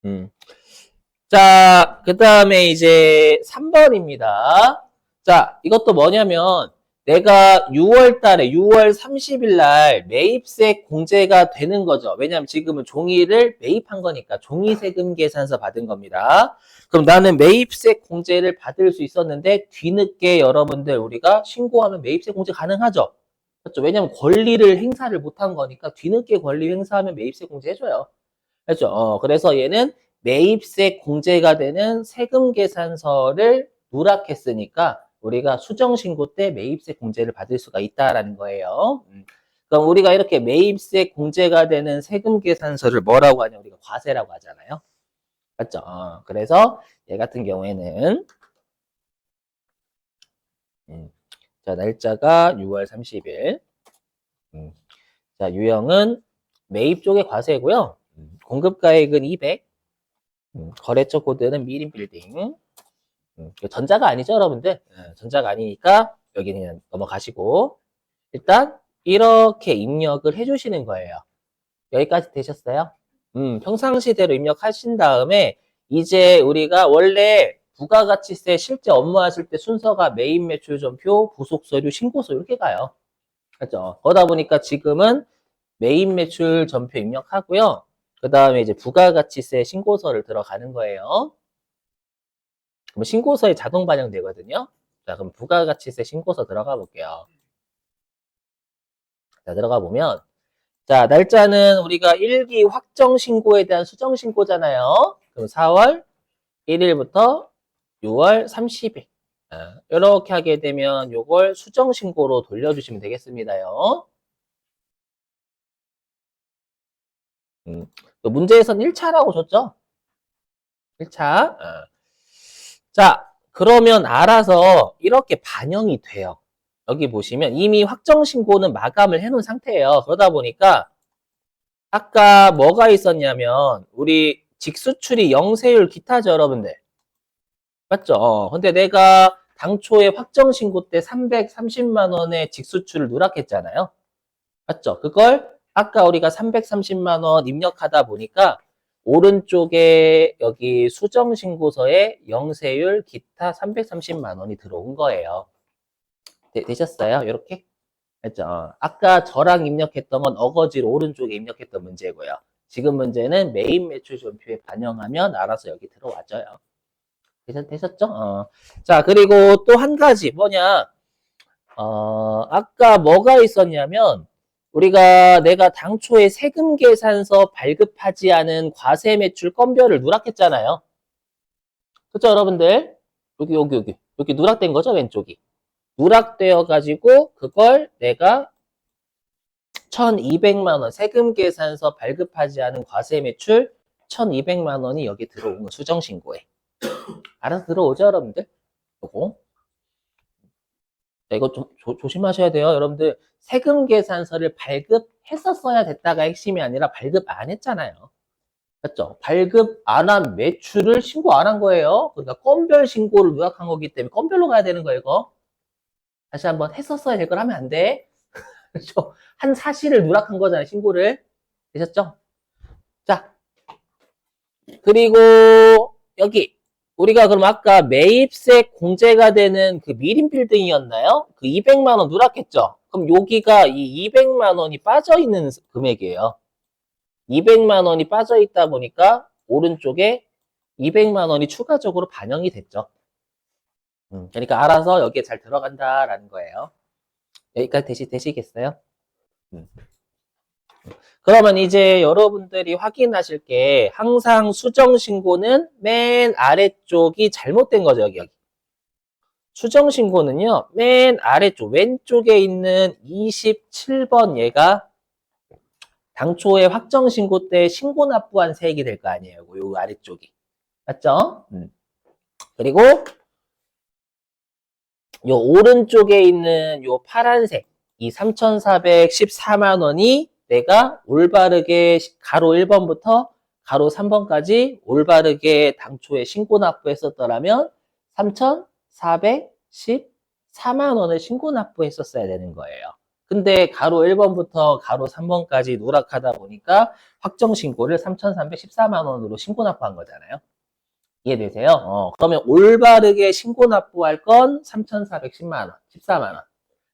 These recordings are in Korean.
음. 자, 그 다음에 이제 3번입니다. 자, 이것도 뭐냐면 내가 6월 달에 6월 30일 날 매입세 공제가 되는 거죠. 왜냐면 지금은 종이를 매입한 거니까 종이세금 계산서 받은 겁니다. 그럼 나는 매입세 공제를 받을 수 있었는데 뒤늦게 여러분들 우리가 신고하면 매입세 공제 가능하죠. 그렇죠? 왜냐면 권리를 행사를 못한 거니까 뒤늦게 권리 행사하면 매입세 공제 해줘요. 그렇죠? 그래서 얘는 매입세 공제가 되는 세금 계산서를 누락했으니까 우리가 수정신고 때 매입세 공제를 받을 수가 있다라는 거예요. 그럼 우리가 이렇게 매입세 공제가 되는 세금 계산서를 뭐라고 하냐? 우리가 과세라고 하잖아요. 맞죠? 그래서 얘 같은 경우에는 음, 자, 날짜가 6월 30일. 자, 유형은 매입 쪽의 과세고요. 공급가액은 200. 거래처 코드는 미림 빌딩. 전자가 아니죠, 여러분들? 전자가 아니니까 여기는 그냥 넘어가시고 일단 이렇게 입력을 해주시는 거예요. 여기까지 되셨어요? 평상시대로 입력하신 다음에 이제 우리가 원래 부가가치세 실제 업무하실 때 순서가 매입 매출 전표, 부속 서류, 신고서 이렇게 가요. 그렇죠? 그러다 보니까 지금은 매입 매출 전표 입력하고요. 그 다음에 이제 부가가치세 신고서를 들어가는 거예요. 그럼 신고서에 자동 반영되거든요. 자, 그럼 부가가치세 신고서 들어가 볼게요. 자, 들어가 보면, 자, 날짜는 우리가 1기 확정 신고에 대한 수정 신고잖아요. 그럼 4월 1일부터 6월 30일. 이렇게 하게 되면 요걸 수정 신고로 돌려주시면 되겠습니다요. 문제에서는 1차라고 줬죠? 1차. 자, 그러면 알아서 이렇게 반영이 돼요. 여기 보시면 이미 확정 신고는 마감을 해놓은 상태예요. 그러다 보니까 아까 뭐가 있었냐면 우리 직수출이 영세율 기타죠, 여러분들. 맞죠? 근데 내가 당초에 확정 신고 때 330만 원의 직수출을 누락했잖아요. 맞죠? 그걸 아까 우리가 330만 원 입력하다 보니까 오른쪽에 여기 수정 신고서에 영세율 기타 330만 원이 들어온 거예요. 되셨어요? 이렇게? 했죠. 아까 저랑 입력했던 건 어거지로 오른쪽에 입력했던 문제고요. 지금 문제는 메인 매출 전표에 반영하면 알아서 여기 들어와줘요. 되셨죠? 자, 그리고 또 한 가지 뭐냐? 아까 뭐가 있었냐면 우리가 내가 당초에 세금 계산서 발급하지 않은 과세 매출 건별을 누락했잖아요. 그죠, 여러분들? 여기 누락된 거죠, 왼쪽이. 누락되어 가지고 그걸 내가 1,200만 원 세금 계산서 발급하지 않은 과세 매출 1,200만 원이 여기 들어온 거 수정 신고에. 알아서 들어오죠, 여러분들? 요거. 자, 이거 좀 조심하셔야 돼요, 여러분들. 세금 계산서를 발급했었어야 됐다가 핵심이 아니라 발급 안 했잖아요. 맞죠? 발급 안 한 매출을 신고 안 한 거예요. 그러니까 건별 신고를 누락한 거기 때문에 건별로 가야 되는 거예요, 이거. 다시 한번 했었어야 될 걸 하면 안 돼. 그렇죠? 한 사실을 누락한 거잖아요, 신고를. 되셨죠? 자, 그리고 여기 우리가 그럼 아까 매입세 공제가 되는 그 미림 빌딩이었나요? 그 200만 원 누락했죠? 그럼 여기가 이 200만 원이 빠져 있는 금액이에요. 200만 원이 빠져 있다 보니까 오른쪽에 200만 원이 추가적으로 반영이 됐죠. 그러니까 알아서 여기에 잘 들어간다라는 거예요. 여기까지 되시겠어요? 음. 그러면 이제 여러분들이 확인하실 게 항상 수정 신고는 맨 아래쪽이 잘못된 거죠, 여기. 수정 신고는요, 맨 아래쪽, 왼쪽에 있는 27번 얘가 당초에 확정 신고 때 신고 납부한 세액이 될 거 아니에요, 요 아래쪽이. 맞죠? 그리고 요 오른쪽에 있는 요 파란색, 이 3,414만 원이 내가 올바르게 가로 1번부터 가로 3번까지 올바르게 당초에 신고 납부했었더라면 3,414만 원을 신고 납부했었어야 되는 거예요. 근데 가로 1번부터 가로 3번까지 누락하다 보니까 확정 신고를 3,314만 원으로 신고 납부한 거잖아요. 이해되세요? 그러면 올바르게 신고 납부할 건 3,410만 원, 14만 원.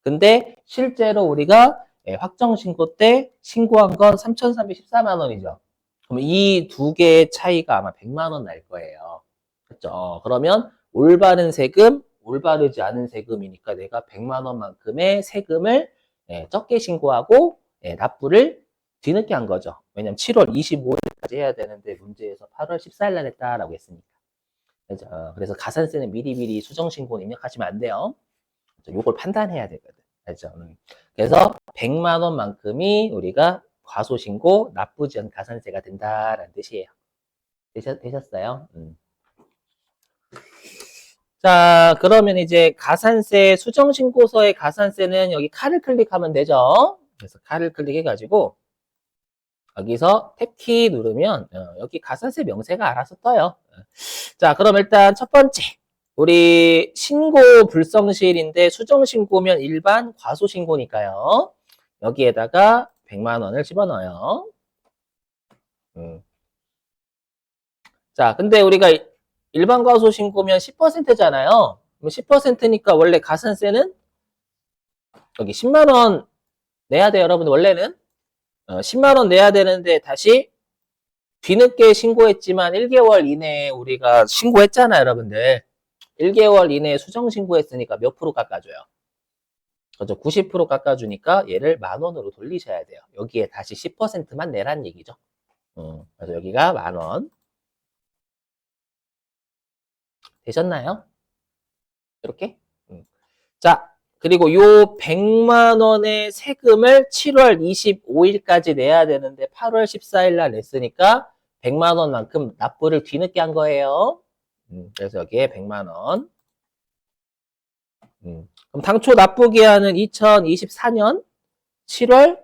근데 실제로 우리가 확정 신고 때 신고한 건 3,314만 원이죠. 그럼 이 두 개의 차이가 아마 100만 원 날 거예요. 그렇죠? 그러면 올바른 세금, 올바르지 않은 세금이니까 내가 100만 원만큼의 세금을 적게 신고하고 납부를 뒤늦게 한 거죠. 왜냐면 7월 25일까지 해야 되는데 문제에서 8월 14일 날 했다라고 했으니까. 그죠? 그래서 가산세는 미리미리 수정신고 입력하시면 안 돼요. 요걸 판단해야 되거든. 알죠? 그래서 100만 원만큼이 우리가 과소신고 나쁘지 않은 가산세가 된다라는 뜻이에요. 되셨어요? 자, 그러면 이제 가산세 수정신고서의 가산세는 여기 칼을 클릭하면 되죠. 그래서 칼을 클릭해가지고 여기서 탭키 누르면 여기 가산세 명세가 알아서 떠요. 자, 그럼 일단 첫 번째 우리 신고 불성실인데 수정신고면 일반 과소신고니까요. 여기에다가 100만 원을 집어넣어요. 자, 근데 우리가 일반 과소신고면 10%잖아요. 10%니까 원래 가산세는 여기 10만 원 내야 돼요, 여러분. 원래는 10만 원 내야 되는데 다시 뒤늦게 신고했지만 1개월 이내에 우리가 신고했잖아요, 여러분들. 1개월 이내에 수정 신고했으니까 몇 프로 깎아줘요? 그죠? 90% 깎아주니까 얘를 만 원으로 돌리셔야 돼요. 여기에 다시 10%만 내란 얘기죠. 그래서 여기가 만 원. 되셨나요? 이렇게? 자, 그리고 요 100만 원의 세금을 7월 25일까지 내야 되는데 8월 14일 날 냈으니까 100만 원만큼 납부를 뒤늦게 한 거예요. 그래서 여기에 100만 원. 그럼 당초 납부 기한은 2024년 7월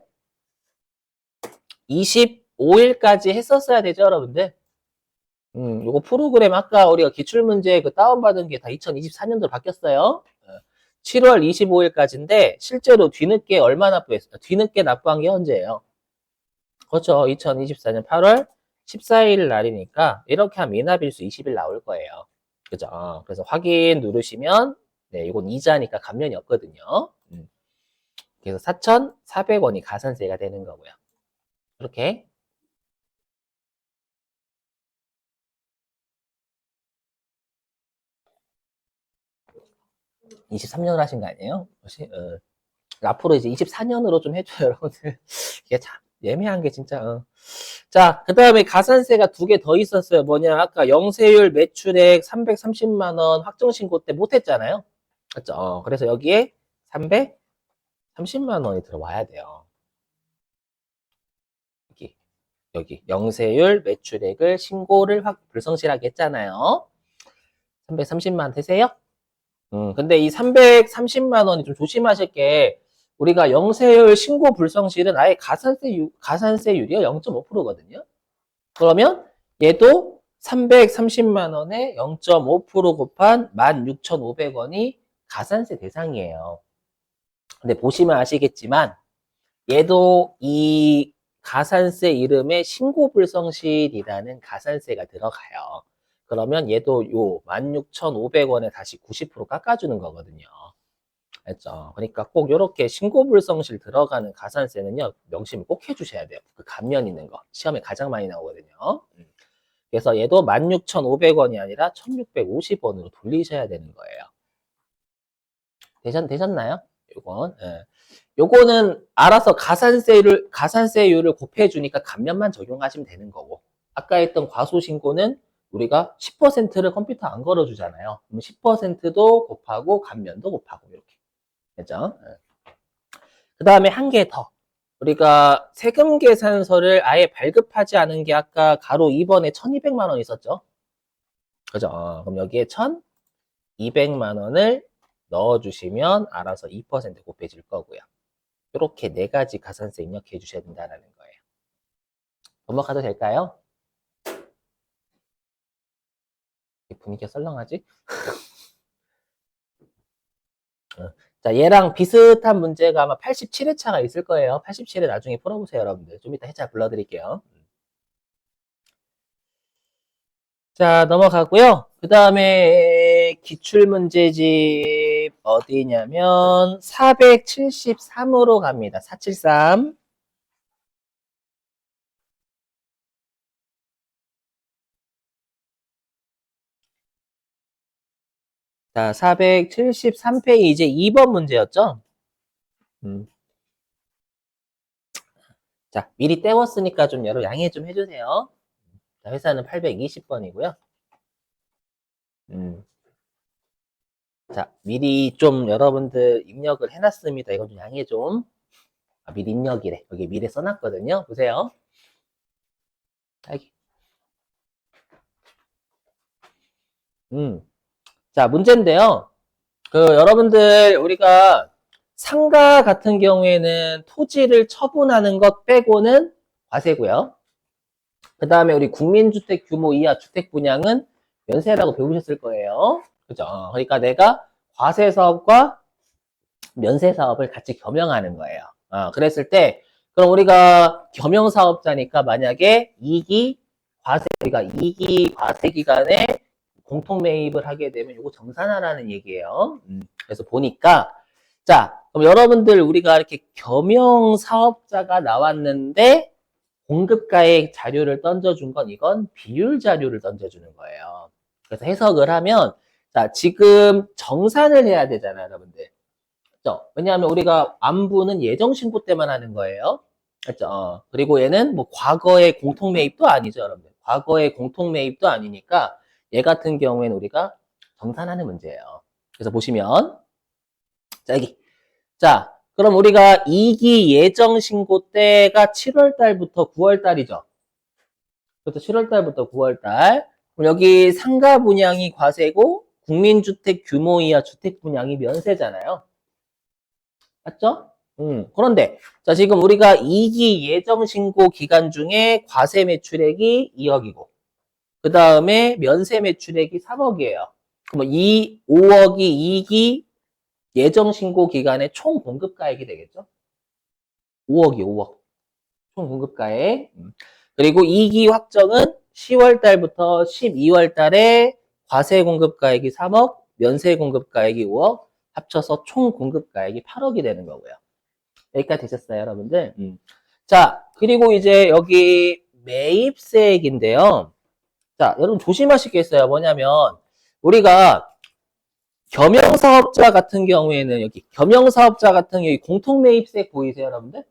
25일까지 했었어야 되죠, 여러분들? 요거 프로그램 아까 우리가 기출문제 그 다운받은 게 다 2024년도로 바뀌었어요. 7월 25일까지인데 실제로 뒤늦게 얼마 납부했어요? 뒤늦게 납부한 게 언제예요? 그렇죠. 2024년 8월 14일 날이니까 이렇게 하면 미납일수 20일 나올 거예요. 그죠? 그래서 확인 누르시면 네, 이건 이자니까 감면이 없거든요. 그래서 4,400원이 가산세가 되는 거고요. 이렇게 23년을 하신 거 아니에요? 앞으로 이제 24년으로 좀 해줘요, 여러분들. 이게 참 예매한 게 진짜. 자, 그 다음에 가산세가 두 개 더 있었어요. 뭐냐, 아까 영세율 매출액 330만 원 확정신고 때 못했잖아요. 그렇죠? 그래서 여기에 330만 원이 들어와야 돼요. 여기 영세율 매출액을 신고를 불성실하게 했잖아요. 330만 원 되세요? 근데 이 330만 원이 좀 조심하실 게 우리가 영세율 신고 불성실은 아예 가산세율이요 0.5%거든요. 그러면 얘도 330만 원에 0.5% 곱한 16,500원이 가산세 대상이에요. 근데 보시면 아시겠지만 얘도 이 가산세 이름에 신고불성실이라는 가산세가 들어가요. 그러면 얘도 요 16,500원에 다시 90% 깎아주는 거거든요. 알죠? 그러니까 꼭 이렇게 신고불성실 들어가는 가산세는요, 명심을 꼭 해주셔야 돼요. 그 감면 있는 거. 시험에 가장 많이 나오거든요. 그래서 얘도 16,500원이 아니라 1,650원으로 돌리셔야 되는 거예요. 되셨나요? 요건. 예. 요거는 알아서 가산세율을 곱해주니까 감면만 적용하시면 되는 거고. 아까 했던 과소신고는 우리가 10%를 컴퓨터 안 걸어주잖아요. 그럼 10%도 곱하고 감면도 곱하고 이렇게. 됐죠? 그 다음에 한 개 더. 우리가 세금 계산서를 아예 발급하지 않은 게 아까 가로 2번에 1,200만 원 있었죠? 그죠? 그럼 여기에 1,200만 원을 넣어주시면 알아서 2% 곱해질 거고요. 이렇게 네 가지 가산세 입력해 주셔야 된다는 거예요. 넘어가도 될까요? 분위기가 썰렁하지? 자, 얘랑 비슷한 문제가 아마 87회차가 있을 거예요. 87회 나중에 풀어보세요, 여러분들. 좀 이따 회차 불러드릴게요. 자, 넘어가고요. 그 다음에 기출문제집 어디냐면 473으로 갑니다. 473. 자, 473페이지 2번 문제였죠? 음. 자, 미리 떼웠으니까 좀 여러분 양해 좀 해주세요. 자, 회사는 820번이고요. 자, 미리 좀 여러분들 입력을 해놨습니다. 이건 좀 양해 좀. 아, 미리 입력이래. 여기 미리 써놨거든요. 보세요. 여기. 자, 문제인데요. 여러분들, 우리가 상가 같은 경우에는 토지를 처분하는 것 빼고는 과세고요. 그 다음에 우리 국민주택 규모 이하 주택 분양은 면세라고 배우셨을 거예요. 그죠? 그러니까 내가 과세 사업과 면세 사업을 같이 겸용하는 거예요. 그랬을 때, 그럼 우리가 겸용 사업자니까 만약에 우리가 이기 과세 기간에 공통 매입을 하게 되면 이거 정산하라는 얘기예요. 그래서 보니까, 자, 그럼 여러분들 우리가 이렇게 겸용 사업자가 나왔는데, 공급가액 자료를 던져준 건 이건 비율 자료를 던져주는 거예요. 그래서 해석을 하면, 자, 지금 정산을 해야 되잖아요, 여러분들. 그죠? 왜냐하면 우리가 안부는 예정신고 때만 하는 거예요. 그죠? 그리고 얘는 뭐 과거의 공통매입도 아니죠, 여러분들. 과거의 공통매입도 아니니까 얘 같은 경우에는 우리가 정산하는 문제예요. 그래서 보시면, 자, 여기. 자, 그럼 우리가 2기 예정신고 때가 7월 달부터 9월 달이죠. 그래서 7월 달부터 9월 달. 그럼 여기 상가 분양이 과세고 국민주택 규모 이하 주택 분양이 면세잖아요. 맞죠? 그런데, 자, 지금 우리가 2기 예정신고 기간 중에 과세 매출액이 2억이고, 그 다음에 면세 매출액이 3억이에요. 그럼 5억이 2기 예정신고 기간의 총 공급가액이 되겠죠? 5억이 5억. 총 공급가액. 그리고 2기 확정은 10월 달부터 12월 달에 과세 공급가액이 3억, 면세 공급가액이 5억, 합쳐서 총 공급가액이 8억이 되는 거고요. 여기까지 되셨어요, 여러분들? 자, 그리고 이제 여기 매입세액인데요. 자, 여러분 조심하실 게 있어요. 뭐냐면, 우리가 겸용사업자 같은 경우에는 여기, 겸용사업자 같은 경우 공통매입세액 보이세요, 여러분들?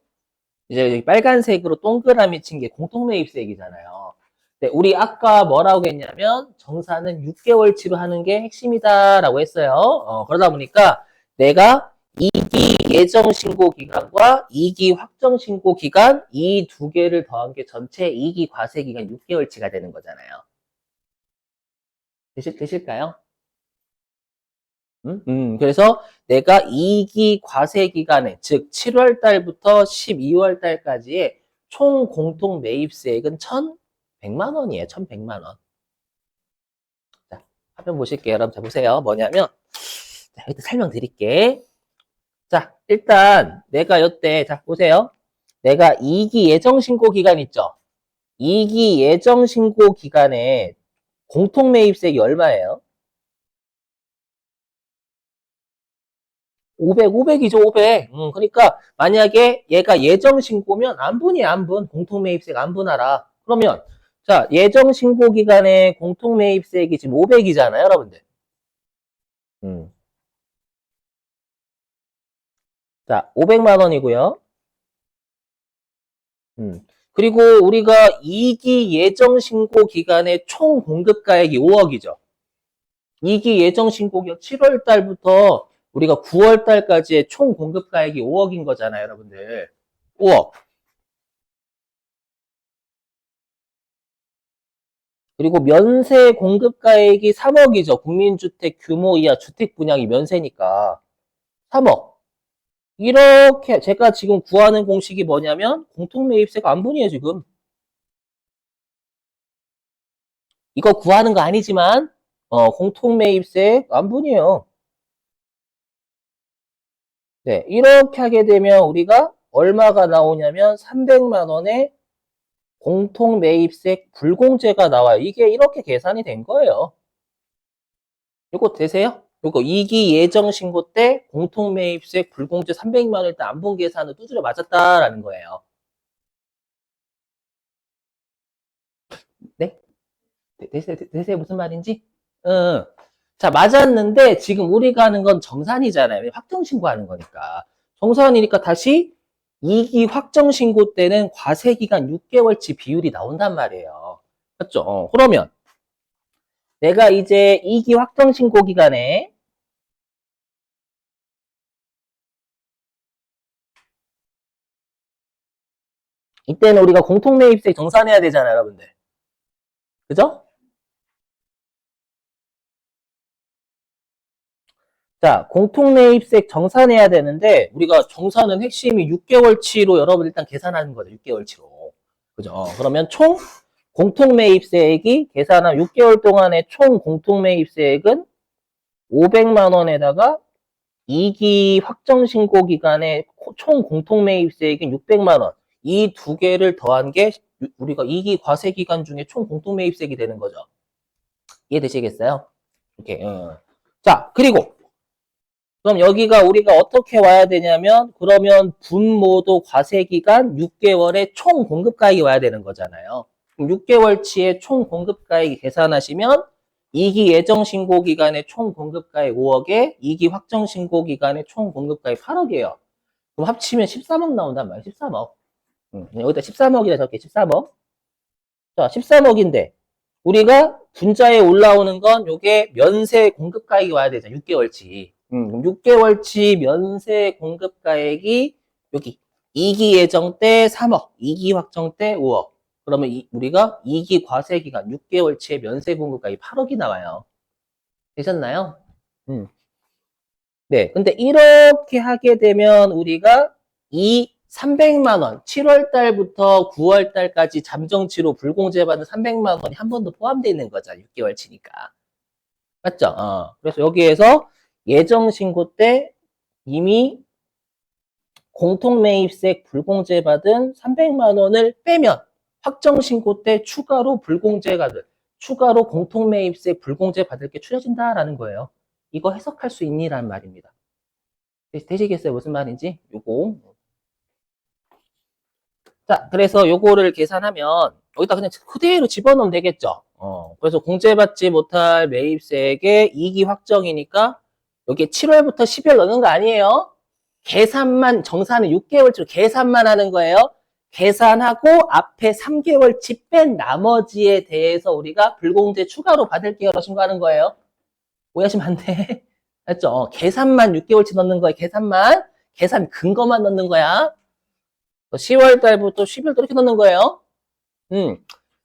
이제 여기 빨간색으로 동그라미 친 게 공통매입세액이잖아요. 네, 우리 아까 뭐라고 했냐면, 정산은 6개월치로 하는 게 핵심이다라고 했어요. 그러다 보니까 내가 2기 예정 신고 기간과 2기 확정 신고 기간 이 두 개를 더한 게 전체 2기 과세 기간 6개월치가 되는 거잖아요. 되실까요? 그래서 내가 2기 과세 기간에, 즉 7월 달부터 12월 달까지의 총 공통 매입세액은 1,100만 원이에요. 1,100만 원. 자, 화면 보실게요. 여러분, 자, 보세요. 뭐냐면, 자, 여기 설명드릴게. 자, 일단 내가 이때, 자, 보세요. 내가 2기 예정신고 기간 있죠? 2기 예정신고 기간에 공통매입세액이 얼마예요? 500이죠, 500. 그러니까 만약에 얘가 예정신고면 안분이 안분, 공통매입세액 안분하라. 그러면 자, 예정신고 기간에 공통매입세액이 지금 500이잖아요, 여러분들. 음. 자, 500만 원이고요. 그리고 우리가 2기 예정신고 기간의 총 공급가액이 5억이죠. 2기 예정신고 기간 7월 달부터 우리가 9월 달까지의 총 공급가액이 5억인 거잖아요, 여러분들. 5억. 그리고 면세 공급가액이 3억이죠. 국민주택 규모 이하 주택 분양이 면세니까. 3억. 이렇게 제가 지금 구하는 공식이 뭐냐면 공통매입세가 안분이에요, 지금. 이거 구하는 거 아니지만 공통매입세 안분이에요. 네, 이렇게 하게 되면 우리가 얼마가 나오냐면 300만 원의 공통 매입세 불공제가 나와요. 이게 이렇게 계산이 된 거예요. 이거 되세요? 이거 2기 예정 신고 때 공통 매입세 불공제 300만 원 일단 안본 계산을 두드려 맞았다라는 거예요. 네? 되세요? 무슨 말인지? 응. 자, 맞았는데 지금 우리가 하는 건 정산이잖아요. 확정 신고하는 거니까. 정산이니까 다시 2기 확정 신고 때는 과세 기간 6개월치 비율이 나온단 말이에요. 맞죠? 그러면 내가 이제 2기 확정 신고 기간에 이때는 우리가 공통매입세 정산해야 되잖아요, 여러분들. 그죠? 자, 공통매입세 정산해야 되는데 우리가 정산은 핵심이 6개월치로 여러분 일단 계산하는 거죠. 6개월치로. 그죠? 그러면 총 공통매입세액이 계산한 6개월 동안의 총 공통매입세액은 500만 원에다가 2기 확정신고 기간의 총 공통매입세액인 600만 원. 이 두 개를 더한 게 우리가 2기 과세기간 중에 총 공통매입세액이 되는 거죠. 이해되시겠어요? 이렇게. 자, 그리고 그럼 여기가 우리가 어떻게 와야 되냐면 그러면 분모도 과세기간 6개월의 총 공급가액이 와야 되는 거잖아요. 그럼 6개월치의 총 공급가액 계산하시면 2기 예정 신고 기간의 총 공급가액 5억에 2기 확정 신고 기간의 총 공급가액 8억이에요. 그럼 합치면 13억 나온단 말이에요. 13억. 여기다 13억이라 적게 13억. 자, 13억인데 우리가 분자에 올라오는 건 요게 면세 공급가액이 와야 되잖아. 6개월치. 6개월치 면세 공급가액이 여기 2기 예정 때 3억, 2기 확정 때 5억. 그러면 우리가 2기 과세 기간 6개월치의 면세 공급가액이 8억이 나와요. 되셨나요? 음. 네. 근데 이렇게 하게 되면 우리가 이 300만 원, 7월 달부터 9월 달까지 잠정치로 불공제 받은 300만 원이 한 번 더 포함되어 있는 거죠. 6개월치니까. 맞죠? 그래서 여기에서 예정 신고 때 이미 공통매입세 불공제 받은 300만 원을 빼면 확정 신고 때 추가로 추가로 공통매입세 불공제 받을 게 추려진다라는 거예요. 이거 해석할 수 있니라는 말입니다. 되시겠어요? 무슨 말인지? 요거. 자, 그래서 요거를 계산하면 여기다 그냥 그대로 집어넣으면 되겠죠. 그래서 공제받지 못할 매입세액의 2기 확정이니까 여기 7월부터 10월 넣는 거 아니에요? 계산만 정산은 6개월치로 계산만 하는 거예요. 계산하고 앞에 3개월치 뺀 나머지에 대해서 우리가 불공제 추가로 받을게요. 라고 신고하는 거예요. 오해하시면 안 돼. 맞죠? 계산만 6개월치 넣는 거예요. 계산 근거만 넣는 거야. 10월 달부터 12월 달 이렇게 넣는 거예요.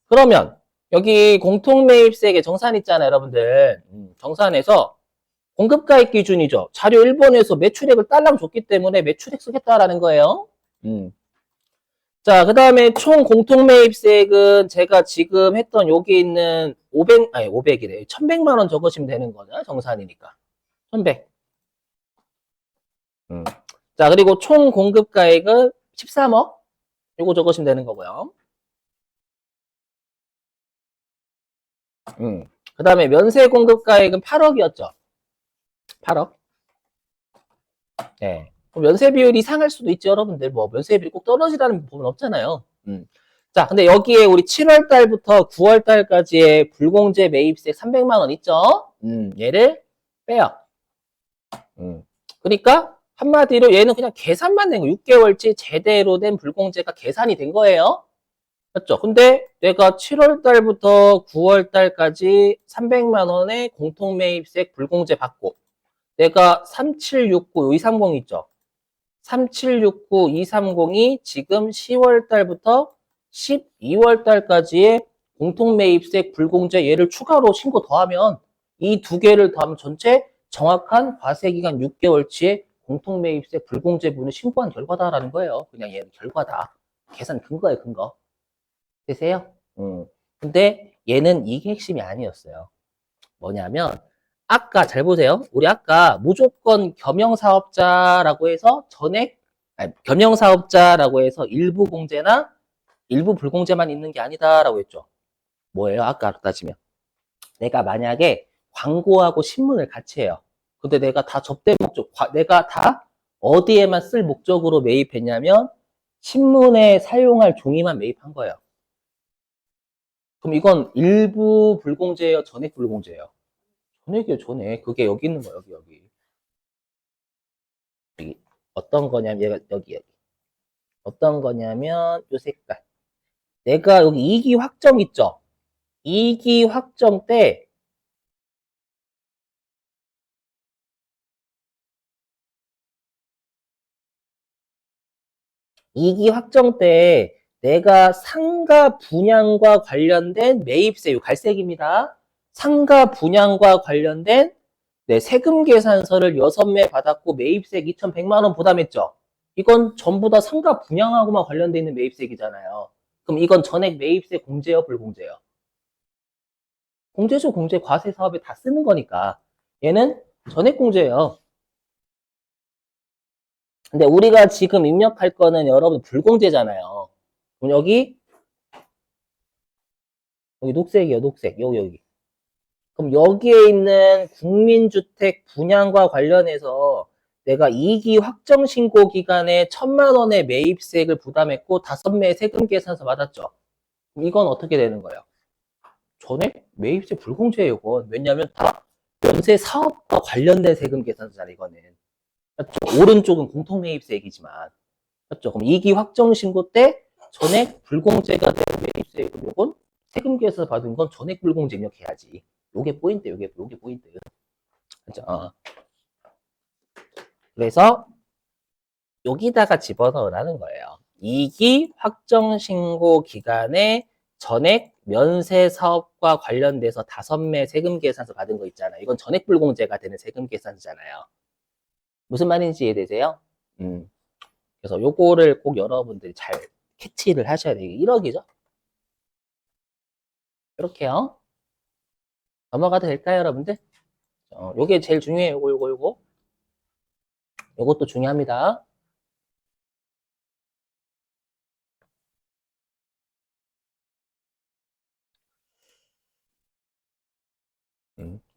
그러면 여기 공통매입세액의 정산 있잖아요, 여러분들. 정산에서 공급가액 기준이죠. 자료 1번에서 매출액을 딸랑 줬기 때문에 매출액 쓰겠다라는 거예요. 자, 그 다음에 총 공통매입세액은 제가 지금 했던 여기 있는 500이래. 1100만 원 적으시면 되는 거죠. 정산이니까. 1100. 자, 그리고 총 공급가액은 13억. 요거 적으시면 되는 거고요. 그 다음에 면세 공급가액은 8억이었죠. 8억. 네. 면세 비율이 상할 수도 있죠, 여러분들. 뭐, 면세 비율이 꼭 떨어지라는 부분 없잖아요. 자, 근데 여기에 우리 7월 달부터 9월 달까지의 불공제 매입세 300만 원 있죠? 얘를 빼요. 그러니까 한마디로 얘는 그냥 계산만 된 거. 6개월치 제대로 된 불공제가 계산이 된 거예요. 맞죠? 근데 내가 7월 달부터 9월 달까지 300만 원의 공통매입세 불공제 받고 내가 3769 230 있죠? 3769 230이 지금 10월 달부터 12월 달까지의 공통매입세 불공제 얘를 추가로 신고 더하면 이 두 개를 더하면 전체 정확한 과세기간 6개월치의 공통매입세 불공제분을 신고한 결과다라는 거예요. 그냥 얘는 결과다. 계산 근거예요, 근거. 되세요? 근데 얘는 이게 핵심이 아니었어요. 뭐냐면 아까 잘 보세요. 우리 아까 무조건 겸용사업자라고 해서 전액, 아니, 겸용사업자라고 해서 일부 공제나 일부 불공제만 있는 게 아니다라고 했죠. 뭐예요? 아까 따지면. 내가 만약에 광고하고 신문을 같이 해요. 근데 내가 다 접대 목적, 내가 다 어디에만 쓸 목적으로 매입했냐면 신문에 사용할 종이만 매입한 거예요. 그럼 이건 일부 불공제예요? 전액 불공제예요? 전액이에요, 전액. 그게 여기 있는 거예요, 여기. 여기. 어떤 거냐면, 얘가 여기. 어떤 거냐면, 요 색깔. 내가 여기 이기 확정 있죠? 이기 확정 때, 이기 확정 때 내가 상가 분양과 관련된 매입세, 요 갈색입니다. 상가 분양과 관련된 네, 세금 계산서를 6매 받았고 매입세 2,100만 원 부담했죠. 이건 전부 다 상가 분양하고만 관련돼 있는 매입세이잖아요. 그럼 이건 전액 매입세 공제요, 불공제요? 공제죠, 공제. 과세 사업에 다 쓰는 거니까. 얘는 전액 공제예요. 근데 우리가 지금 입력할 거는 여러분 불공제잖아요. 그럼 여기 녹색이에요, 녹색. 여기. 그럼 여기에 있는 국민주택 분양과 관련해서 내가 2기 확정 신고 기간에 1,000만 원의 매입세를 부담했고 5매 세금 계산서 받았죠. 그럼 이건 어떻게 되는 거예요? 전액 매입세 불공제예요, 이건. 왜냐하면 다 연쇄 사업과 관련된 세금 계산서잖아, 이거는. 맞죠? 오른쪽은 공통 매입세액이지만. 맞죠? 그럼 2기 확정 신고 때 전액 불공제가 된 매입세, 그럼 이건 세금 계산서 받은 건 전액 불공제 입력해야지. 요게 포인트, 요게 포인트. 그죠? 그래서 여기다가 집어넣으라는 거예요. 2기 확정 신고 기간에 전액 면세 사업과 관련돼서 5매 세금 계산서 받은 거 있잖아요. 이건 전액 불공제가 되는 세금 계산서잖아요. 무슨 말인지 이해되세요? 그래서 요거를 꼭 여러분들이 잘 캐치를 하셔야 돼요. 1억이죠? 이렇게요. 넘어가도 될까요, 여러분들? 요게 제일 중요해요. 요거. 요것도 중요합니다.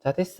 자, 됐어요.